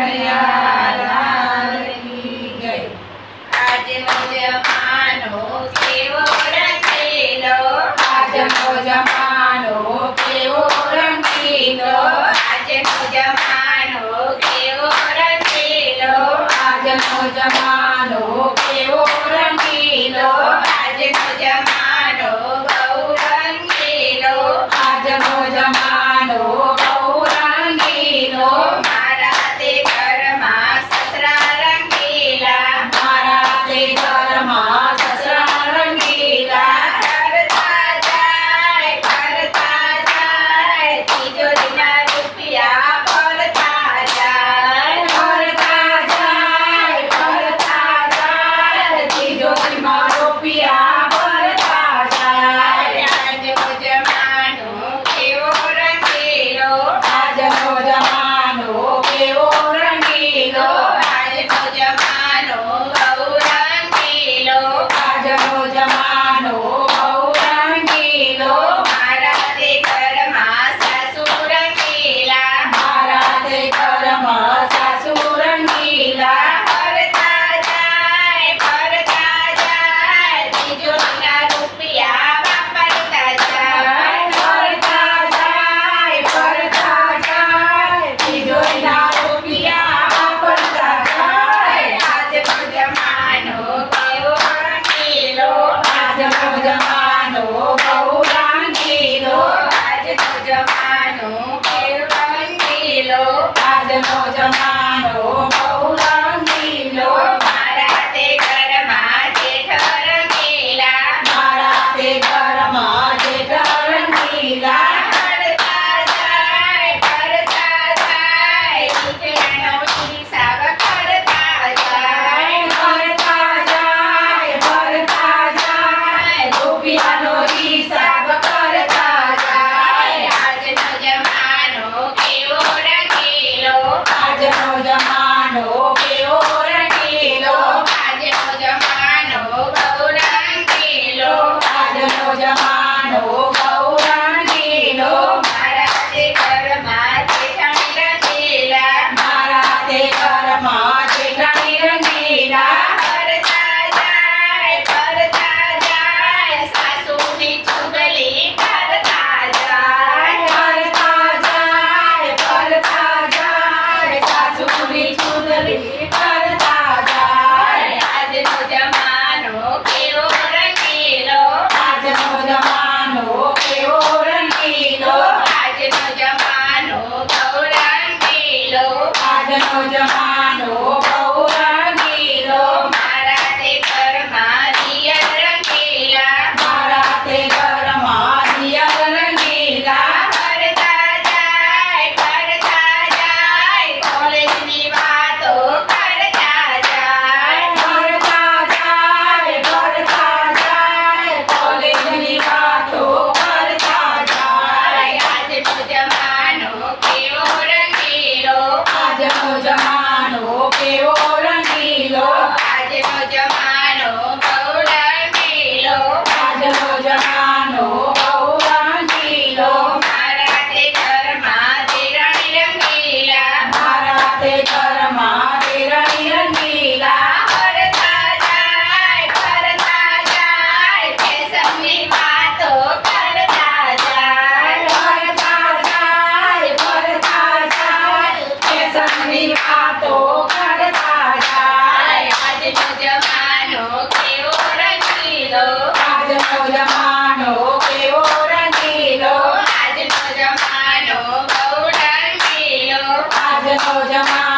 કનૈયા જય। આજનો જમાનો કેવો રંગીલો, આજનો જમાનો કેવો રંગીલો, આજનો જમાનો કેવો રંગીલો, આજનો જમાનો કેવો રંગીલો, આજનો જમાનો બહુ રંગીલો, આજનો જમાનો બહુ રંગીલો। મારા તે ઘરમાં સસરા રંગીલા, મારા તે ઘરમાં સસરા રંગીલા, કરતા જાય તિજોરીના રૂપિયા ભરતા જાય, ભરતા જાય તિજોરીમાં રૂપિયા ભરતા જાય। આજનો જમાનો કેવો રંગીલો, આજનો જમાનો કેવો રંગીલો, આજનો જમાનો બહુ રંગીલો, આજનો જમાનો બહુ રંગીલો। મારા તે ઘરમાં સાસુ રંગીલા, મારા તે ઘરમાં સાસુ રંગીલા, ભરતા જાય તિજોરીના રૂપિયા વાપરતા જાય, ભરતા જાય તિજોરીના રૂપિયા વાપરતા જાય। આજનો જમાનો કેવો રંગીલો, આજનો જમાનો બહુ રંગીલો, આજનો જમાનો કેવો રંગીલો, આજનો જમાનો બહુ રંગીલો। મારા તે ઘરમાં જેઠ રંગીલા, મારા તે ઘરમાં જેઠ રંગીલા, ભરતા જાય ઈંટનો હિસાબ કરતા જાય, ભરતા જાય રૂપિયાનો હિસાબ કરતા જાય। આજનો જમાનો કેવો રંગીલો, આજનો જમાનો કેવો રંગીલો, આજનો જમાનો બહુ રંગીલો, આજનો જમાનો બહુ રંગીલો। મારા તે ઘરમાં જેઠાણી રંગીલા, મારા તે ઘરમાં જેઠાણી રંગીલા, ભરતા જાય સાસુની ચુગલી કરતા જાય, ભરતા જાય સાસુની ચુગલી કરતા જાય। આજનો જમાનો કેવો રંગીલો, આજનો જમાનો કેવો રંગીલો, આજનો જમાનો બહુ રંગીલો, આજનો જમાનો બહુ રંગીલો। મારા તે ઘરમાં દિયર રંગીલા, મારા તે ઘરમાં દિયર રંગીલા, ભરતા જાય કોલેજની વાતો કરતા જાય, ભરતા જાય કોલેજની વાતો કરતા જાય। આજનો જમાનો કેવો રંગીલો, આજનો જમાનો કેવો રંગીલો, આજનો જમાનો બહુ રંગીલો, આજનો જમાનો બહુ રંગીલો। મારા તે ઘરમાં દેરાણી રંગીલા, મારા તે ઘરમાં દેરાણી રંગીલા, ભરતા જાય ફેશનની વાતો કરતા જાય, ભરતા જાય ફેશનની વાતો કરતા જાય। આજનો જમાનો કેવો રંગીલો, આજનો જમાનો કેવો રંગીલો, આજનો જમાનો બહુ રંગીલો, આજનો જમાનો